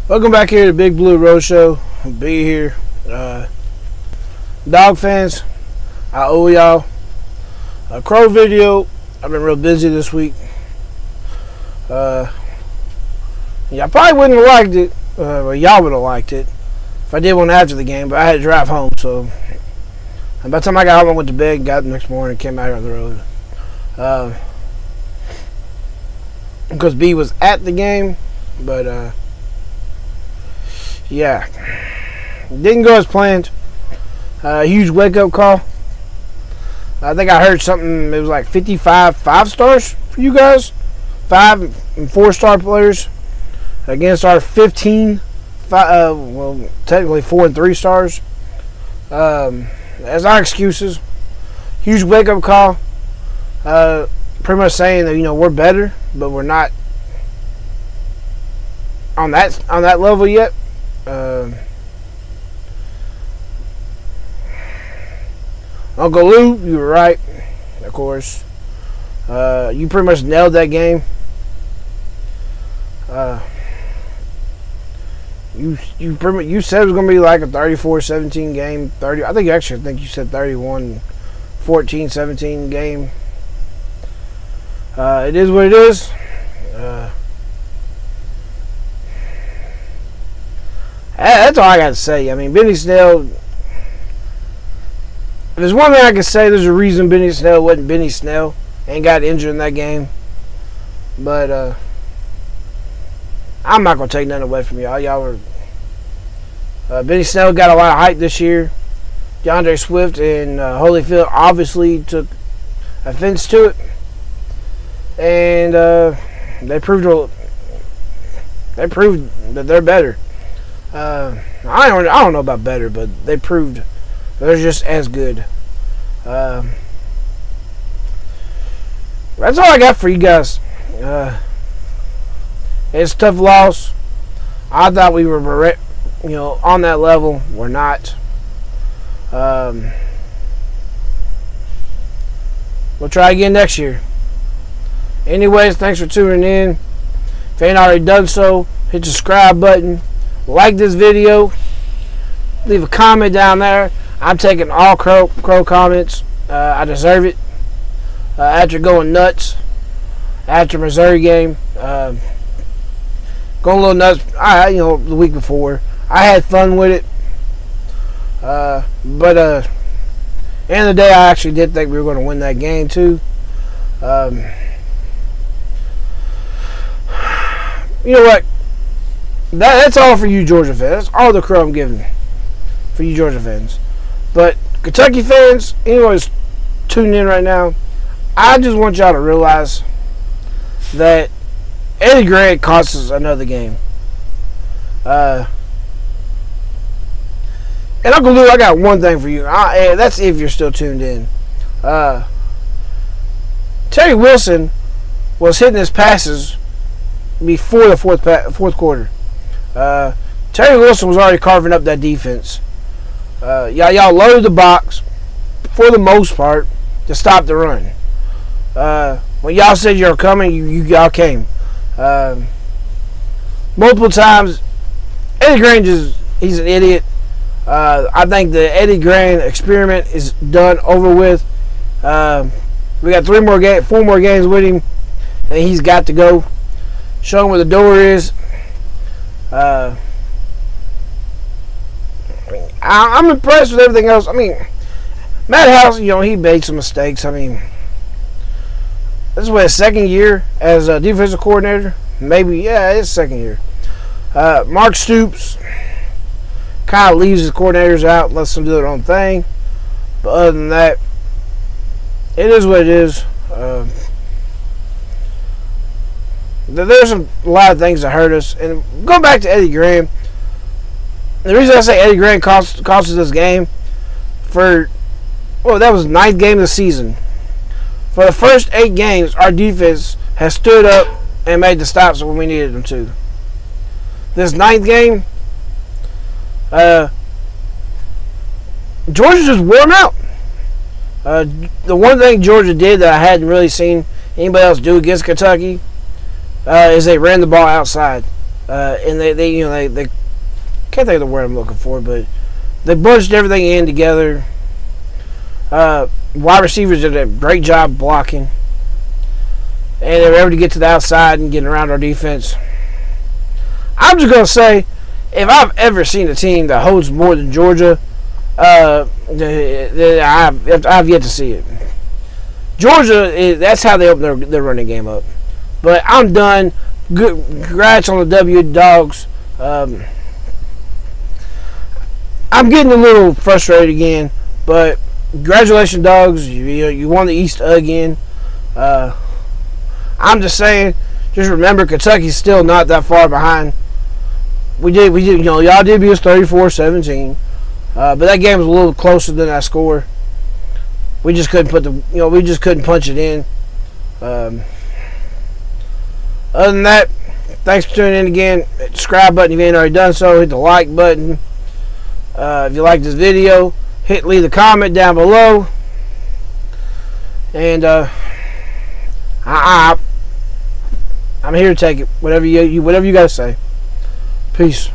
Welcome back here to Big Blue Road Show. Be here. Dog fans, I owe y'all a crow video. I've been real busy this week. Y'all probably wouldn't have liked it. Well, y'all would have liked it if I did one after the game, but I had to drive home. So by the time I got home, I went to bed, got up the next morning, came out here on the road. Because B was at the game, but yeah, didn't go as planned. Huge wake-up call. I think I heard something. It was like 55 5-stars for you guys, 5 and 4-star players against our 15. Well, technically 4 and 3 stars. As our excuses. Huge wake-up call. Pretty much saying that we're better, but we're not on that level yet. Uncle Lou, you were right, of course. You pretty much nailed that game. You said it was going to be like a 34-17 game. I think you said 31-14, 17 game. It is what it is. That's all I got to say. I mean, Benny Snell. If there's one thing I can say, there's a reason Benny Snell wasn't Benny Snell and got injured in that game. But I'm not gonna take nothing away from y'all. Y'all were Benny Snell got a lot of hype this year. DeAndre Swift and Holyfield obviously took offense to it, and they proved that they're better. I don't know about better, but they proved they're just as good. That's all I got for you guys. It's a tough loss. I thought we were, on that level. We're not. We'll try again next year. Anyways, thanks for tuning in. If you ain't already done so, hit the subscribe button. Like this video. Leave a comment down there. I'm taking all crow comments. I deserve it. After going nuts after Missouri game, going a little nuts. The week before, I had fun with it. But at the end of the day, I actually did think we were going to win that game too. You know what? That's all for you Georgia fans. That's all the crow I'm giving for you Georgia fans. But Kentucky fans, anyways, tuning in right now, I just want y'all to realize that Eddie Grant cost us another game. And Uncle Lou, I got one thing for you. That's if you're still tuned in. Terry Wilson was hitting his passes before the fourth quarter. Terry Wilson was already carving up that defense. Y'all loaded the box for the most part to stop the run. When y'all said y'all coming, y'all came. Multiple times. Eddie Grant he's an idiot. I think the Eddie Grant experiment is done, over with. We got 4 more games with him, and he's got to go. Show him where the door is. I'm impressed with everything else. I mean, Matt House, he made some mistakes. I mean, this is his second year as a defensive coordinator. Maybe, yeah, it's second year. Mark Stoops kind of leaves his coordinators out and lets them do their own thing. But other than that, it is what it is. There's a lot of things that hurt us. And going back to Eddie Grant, the reason I say Eddie Grant cost us this game, that was the 9th game of the season. For the first 8 games, our defense has stood up and made the stops when we needed them to. This 9th game, Georgia just wore them out. The one thing Georgia did that I hadn't really seen anybody else do against Kentucky is they ran the ball outside. and they you know they can't think of the word I'm looking for, but they bunched everything in together. Wide receivers did a great job blocking, and they were able to get to the outside and get around our defense. I'm just gonna say, if I've ever seen a team that holds more than Georgia, I've yet to see it. Georgia, that's how they open their running game up. But I'm done. Good, congrats on the W, Dogs. I'm getting a little frustrated again, but congratulations, Dogs. You won the East again. I'm just saying, just remember, Kentucky's still not that far behind. We did, you know, y'all did beat us 34-17, but that game was a little closer than that score. We just couldn't we just couldn't punch it in. Other than that, thanks for tuning in again. Hit the subscribe button if you ain't already done so. Hit the like button. If you like this video, leave a comment down below. And I'm here to take it. Whatever you guys say. Peace.